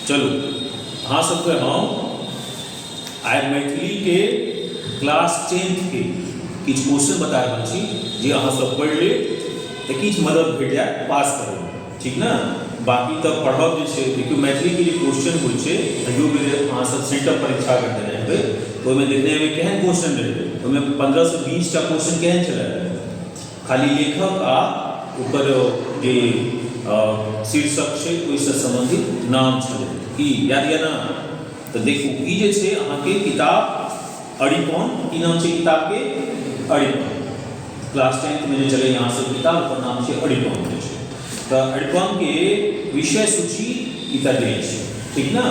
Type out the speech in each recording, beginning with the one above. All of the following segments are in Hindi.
चलू अहाँ सबके हम आइ मैथिली के क्लास 10th के किछु क्वेश्चन बता रहल छी जे अहाँ सब पढ़ि लेब तऽ किछु मदद भेट जायत पास करैमे, ठीक ना। बाकी तऽ पढ़ब जे छै, देखियौ मैथिली के जे क्वेश्चन होइ छै अहियो बेर अहाँ सब सेंटअप परीक्षा कर देने हेबै तऽ ओहिमे देखने हेबै केहन क्वेश्चन रहै, ओहिमे 15 से 20 टा क्वेश्चन केहन छलै, खाली लेखक आ ओकर जे शीर्षक छै ओहिसँ संबंधित नाम छलै, की याद यऽ ना। तऽ देखू ई जे छै अहाँके किताब अरिपन, की नाम छै किताब के, अरिपन। क्लास 10th में जे चले यहाँ से किताब ओकर नाम छै अरिपन जे छै। तऽ अरिपन के विषय सूची ई तऽ दै छै, ठीक ना।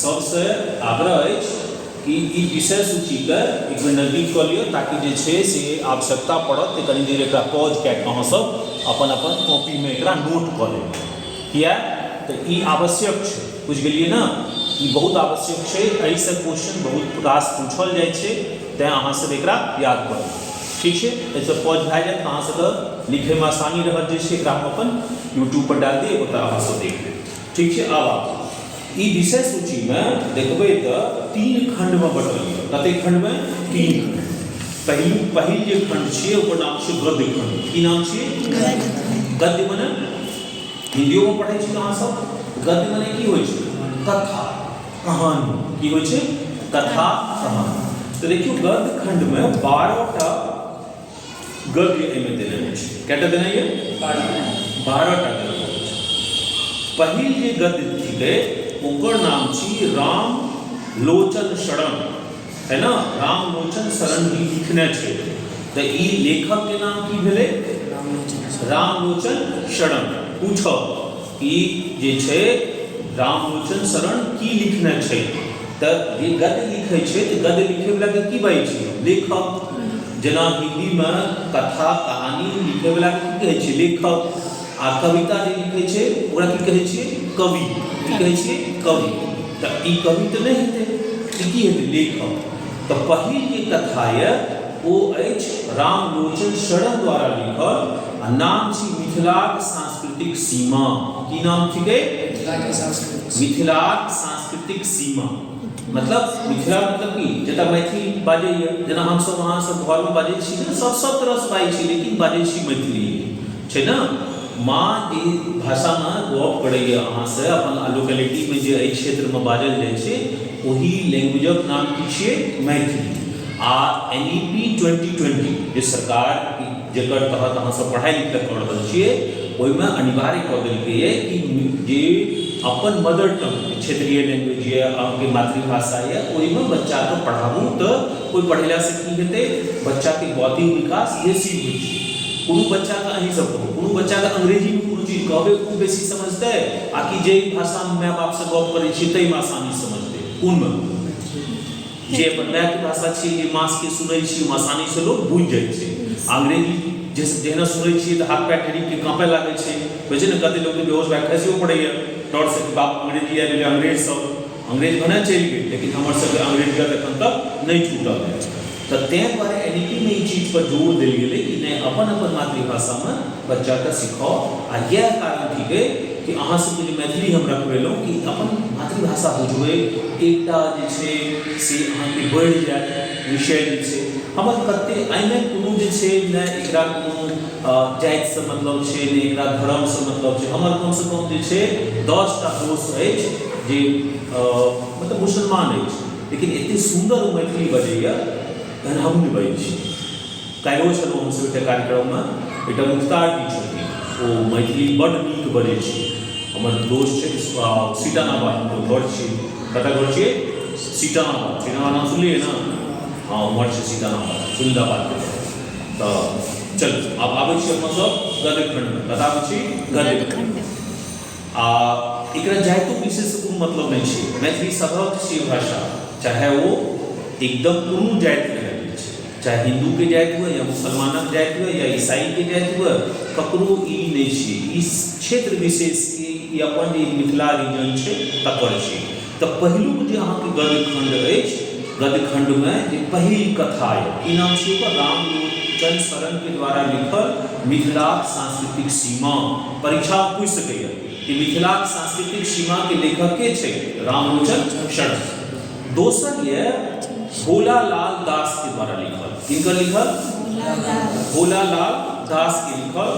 सबसे आग्रह अछि कि ई विषय सूची के एक बेर नजदीक कऽ लिअ ताकि जे छै से आवश्यकता पड़त तऽ कनी देर एकरा पॉज कए कऽ अहाँ सब अपन अपन कॉपी में एकरा नोट कऽ लेब। किया तऽ ई आवश्यक छै, बुझि गेलियै ना, ई बहुत आवश्यक छै। एहिसँ क्वेश्चन बहुत रास पूछल जाइ छै, तैं अहाँ सब एकरा याद करू, ठीक छै। एहिसँ पॉज भए जायत, अहाँ सबके लिखैमे आसानी रहत जे छै। एकरा हम अपन यूट्यूब पर डाल दिए, ओतऽ अहाँ सब देख लेब, ठीक छै। आब ई विषय सूची में देखबै तऽ 3 खंड में बँटल यऽ। कतेक खंड में? 3 खंड। पहिल जे खंड छियै ओकर नाम छै गद्य खंड। की नाम छियै? गद्य मने हिंदियो में पढ़ै छी अहाँ सब, गद्य मने की होइ छै? कथा कहानी। की होइ छै? कथा कहानी। तो देखियो गद्य खंड में 12 टा गद्य एहिमे देने छै। कएटा देने ये? 12 टा गद्य। पहिल जे गद्य थिकै ओकर नाम छी राम लोचन शरण, है ना। राम लोचन शरण भी लिखने छै। तऽ ई लेखक के नाम की भेलै? रामलोचन शरण। पूछब ई जे छै रामलोचन शरण की लिखने छै, तऽ जे गद्य लिखै छै तऽ गद्य लिखै वाला के की बाजै छै? लेखक। जेना हिंदी में कथा कहानी लिखै वाला के की कहै छै? लेखक। आ कविता जे लिखै छै ओकरा की कहै छियै? कवि। की कहै छियै? कवि। तऽ ई कवि तऽ नहि हेतै, ई की हेतै? लेखक। तऽ पहिल जे कथा यऽ ओ अछि रामलोचन शरण द्वारा लिखल, आ नाम छी मिथिलाक सांस्कृतिक सीमा। की नाम थिकै? मिथिलाक सांस्कृतिक सीमा। मतलब मिथिला मतलब की? जतऽ मैथिली बाजैए, जेना हमसब अहाँ सब घर में बाजै छी ने, सब तरह से बाजै छी लेकिन बाजै छी मैथिली छै ना। माँ जे भाषा में गप करैए अहाँ से अपन लोकेलिटी में जे एहि क्षेत्र में बाजल जाइ छै ओही लैंग्वेजक नाम की छियै? मैथिली। आ NEP 2020 जे सरकार जेकर तहत अहाँ सब पढ़ाई लिखाई कर रहल छियै ओहिमे अनिवार्य कऽ देलकै है कि जे अपन मदर टंग क्षेत्रीय लैंग्वेज ये, अहाँके मातृभाषा ये, ओहिमे बच्चा के पढ़ाबू तऽ ओहि पढ़ेला से की हेतै? बच्चा के बौद्धिक विकास बेसी होइ छै। कोनो बच्चा के अहीं सब कहू, कोनो बच्चा के अंग्रेजी में कोनो चीज कहबै ओ बेसी समझतै, आकि जे भाषा में माय बाप से गप करै छी ताहि में आसानी समझतै? कोन में? जे अपन माय के भाषा छी, जे माँ के सुनै छी आसानी से लोग बुझि जाइ छै। अंग्रेजी जेहना सुनै छियै तऽ हाथ पैर ढेरी के काँपे लागै छै, होइ छै ने। कते लोग के बेहोश भए खसियो पड़ैया डर से कि बाप अंग्रेजी आबि गेलै। अंग्रेज भने चलि गेल लेकिन हमर सबके अंग्रेजियत एखन तक नहीं छूटल है। तऽ तैं दुआरे NEP में ई चीज पर जोर देल गेलै कि नहीं, अपन अपन मातृभाषा में बच्चा के सिखाओ। आ यह कारण थिकै कि अहाँ सबके जे मैथिली हम रखबेलहुँ कि अपन मातृभाषा बुझबै, एकटा जे छै से अहाँके बढ़ि जायत विषय जे छै। हमर कते एहिमे कोनो जे छै ने एकरा कोनो जातिसँ मतलब छै, ने एकरा धर्मसँ मतलब छै। हमर कमसँ कम जे छै 10 टा दोस्त अछि जे मतलब मुसलमान अछि, लेकिन एतेक सुन्दर ओ मैथिली बजैए तहन हम नहि बजै छी। काल्हिओ छलहुँ हमसब एकटा कार्यक्रममे, एकटा मुख्तार जी छथिन, ओ मैथिली बड्ड नीक बजै छै। हमर दोस्त छै सीतानाबाद घर छियै। कतऽ घर छियै? सीतानाबाद। सीतानाबाद नाम सुनलियै ना? हाँ, उमर छै सीतानाबाद, सुंदाबाद के। तऽ चलू आब आबै छी अपन सब गद्य खंड में। कतऽ आबै छी? गद्य खंड। आ एकरा जाइतो विशेष कोनो मतलब नहीं छै। मैथिली सभक छियै भाषा, चाहे वो एकदम कोनो जाति रहै, चाहे हिंदू के जाति हुए या मुसलमानक जाति हुए या ईसाई के जाति हुए, ककरो ई नहीं छै। इस क्षेत्र विशेष के ई अपन जे मिथिला रीजन छै तकर छै। तऽ पहिलुक जे अहाँके गद्य खंड अछि, गद्य खंड में जे पहिल कथा है, की नाम छै ओकर? रामलोचन शरण के द्वारा लिखल मिथिलाक सांस्कृतिक सीमा। परीक्षा में पूछ सकैए कि मिथिलाक सांस्कृतिक सीमा के लेखक के छे रामलोचन षडंग। दोसर ये भोलालाल दास के द्वारा लिखल, किनकर लिखल? भोलालाल दास के लिखल।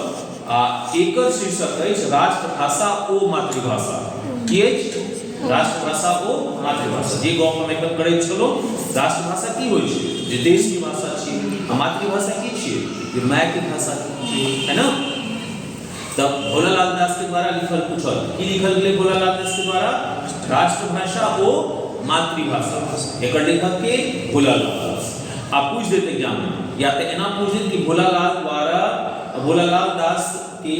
एकर शीर्षक अछि राष्ट्रभाषा ओ मातृभाषा। की अछि? राष्ट्रभाषा ओ मातृभाषा। जे गप हम एखन करैत छलहुँ, राष्ट्रभाषा की होइ छै? जे देश की भाषा छियै। आ मातृभाषा की छियै? जे माय की भाषा छियै, है ना? तब भोलालाल दास के द्वारा लिखल पूछल, की लिखल गेलै भोलालाल दास के द्वारा? राष्ट्रभाषा ओ मातृभाषा। एकर लेखक के भोलालाल दास। आप पूछ देते एग्जाम में, या तो एना पूछ देते कि भोलालाल दास के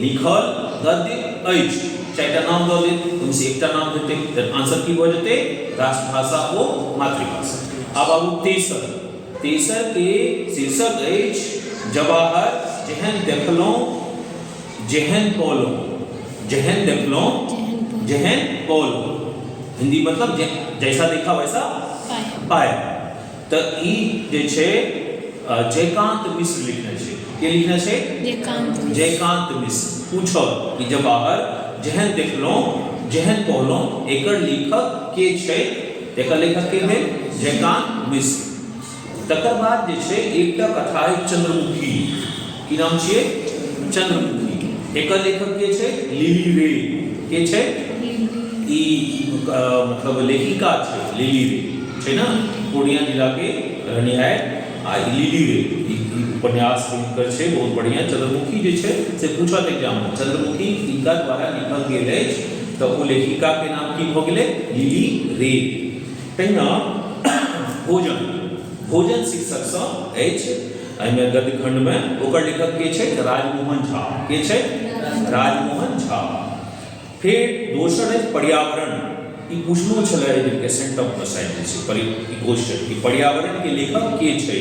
लिखल गद्य अछि, चारिटा नाम दऽ देत, उनसे एकटा नाम देते, तऽ आंसर की भऽ जेतै? राष्ट्रभाषा ओ मातृभाषा। अब आबू तेसर के शीर्षक अछि जवाहर जेहन देखलहुँ जेहन पौलहुँ। जेहन देखलहुँ जेहन पौलहुँ, हिंदी मतलब जैसा देखा वैसा पाया। तो ई जे छै जयकांत मिश्र लिखने छै। के लिखने छै? जयकांत मिश्र। पूछल कि जवाहर जेहन देखलहुँ जेहन पौलहुँ, एकर लेखक के छै? एकर लेखक के भेल जयकांत मिश्र। तकर बाद जे छै एकटा कथा है चंद्रमुखी। की नाम छियै? चंद्रमुखी। एकर लेखक के छै? लिली रे। के छै? ई मतलब लेखिका छै लिली रे, छै ना? पूर्णिया जिला के रहनिहार आ लिली रे ई उपन्यास लिखकर छै, बहुत बढ़िया। चंद्रमुखी जे छै से पूछत एग्जाम में, चंद्रमुखी इनका द्वारा लिखल गेल अछि, तो ओ लेखिका के नाम की भऽ गेलै? लिली रे। तहिना भोजन शीर्षक सँ अछि एहिमे गद्य खंड में। ओकर लेखक के छै? राजमोहन झा। के छै? राजमोहन झा। फिर दोसर है पर्यावरण। ई पूछनो छलै के सेंट ऑफ साइंस पर ई क्वेश्चन कि पर्यावरण के लेखक के छै?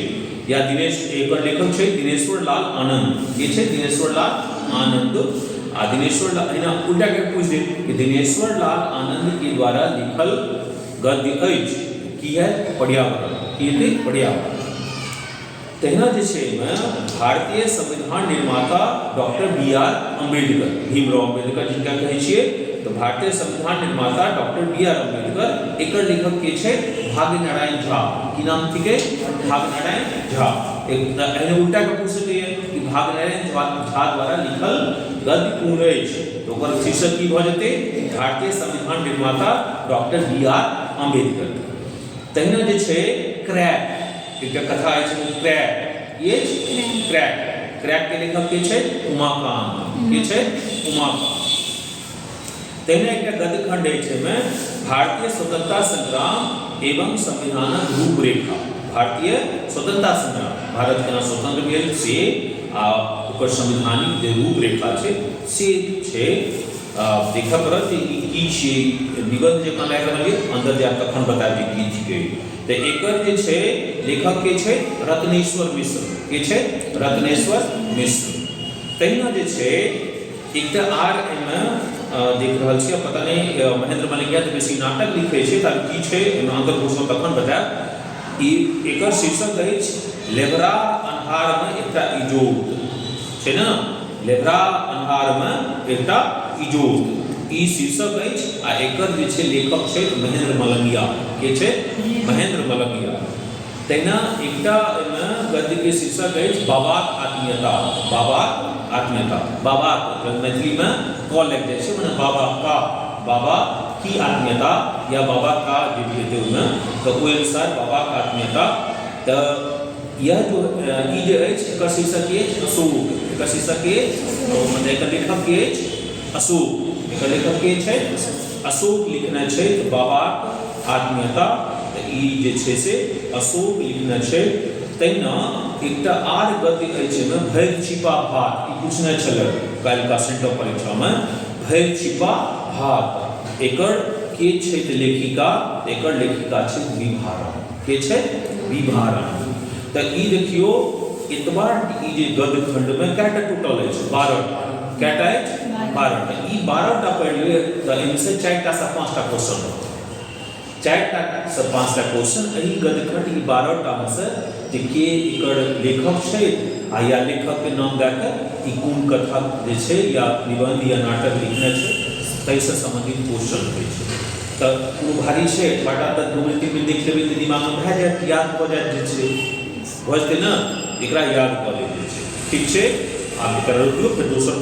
या दिनेश, एकर लेखक छै दिनेश्वर लाल आनंद। के छै? दिनेश्वर लाल आनंद। आ दिनेश्वर लाल एना उल्टा के पूछ दे कि दिनेश्वर लाल आनंद के द्वारा लिखल गद्य अछि की है? पर्यावरण। की हेतै? पर्यावरण। तहिना जे छै भारतीय संविधान निर्माता डॉक्टर बी.आर. अम्बेडकर, भीमराव अम्बेडकर जिनका कहै छियै, तो भारतीय संविधान निर्माता डॉक्टर बी.आर. अम्बेडकर। एकर लेखक के छै? भाग्यनारायण झा। की नाम थिके? भाग्यनारायण झा। एक उल्टा के पूछ सकैए कि भाग्यनारायण झा द्वारा लिखल गद्य कोन अछि, तो ओकर शीर्षक की भऽ जेतै? भारतीय संविधान निर्माता डॉक्टर बी.आर. अम्बेडकर। तहिना जे छै क्रैक, एकटा कथा अछि क्रैक। ये क्रैक के लेखक के छै? उमाकांत। के छै? उमाकांत। तहिना एकटा गद्य खंड अछि में भारतीय स्वतंत्रता संग्राम एवं संविधानक रूपरेखा। भारतीय स्वतंत्रता संग्राम, भारत केना स्वतंत्र भेल से आ ओकर संवैधानिक जे रूपरेखा छै से छै। देखऽ पड़त की छियै, निबंध जकाँ लागि रहल यऽ, अंदर जायब तखन बतायब जे की छियै। तो एकर जे छै लेखक के छै? रत्नेश्वर मिश्र। के छै? रत्नेश्वर मिश्र। तहिना जे छै एकटा आर एहिमे देख रहल छियै, पता नहीं महेंद्र मलंगिया तो बेसी नाटक लिखै छै, ताकि की छै एहिमे अंदर घुसब तखन बतायब। ई एकर शीर्षक अछि लेबरा अन्हार में एकटा इजोत। छै ना? लेबरा अन्हार में एकटा इजोत ई शीर्षक अछि। आ एकर जे छै लेखक छै महेंद्र मलंगिया। के छै? महेंद्र मलंगिया। तहिना एकटा एहिमे गद्य के शीर्षक अछि बाबाक आत्मीयता। बाबाक आत्मीयता। बाबाक मैथिली में क लग जाए छै, माने बाबा की आत्मीयता या बाबा का जो भी हेतै ओहिमे, तो ओहि अनुसार बाबा का आत्मीयता। तो यह जो ई जे अछि एकर शीर्षक अछि अशोक। एकर शीर्षक मतलब एकर लेखक के अछि अशोक। एकर लेखक के छै? अशोक लिखने छै बाबा आत्मीयता। तो ई जे छै से अशोक लिखने छै। तहिना एकटा आर गद्य अछि में भैर छिपा भात। ई पूछने छलै काल्हिका सेंटर परीक्षा में, भैर छिपा भात। एकर के छै लेखिका? एकर लेखिका छै विभारण। के छै? विभारण। तो ई देखियो इतबार ई जे गद्य खंड में कएटा टोटल अछि? 12टा। कएटा अछि? 12टा। ई 12टा पढ़ि लिअ तो इनमें से 4टा से 5टा क्वेश्चन रहत। 4टा से 5टा क्वेश्चन एही गद्य खंड ई 12टा में से जे के एकर लेखक छै आ या लेखक के नाम दए के ई कोन कथा जे छै या निबंध या नाटक लिखने छै ताहिसँ सम्बन्धित क्वेश्चन होइ छै। तऽ कोनो भारी छै बाटा तऽ 2 मिनट 3 मिनट देख लेबै तऽ दिमागमे भए जायत, याद भऽ जायत जे छै, भऽ जेतै ने, एकरा याद कऽ लेबै छै। ठीक छै, आब एकर रोकियौ, फेर दोसर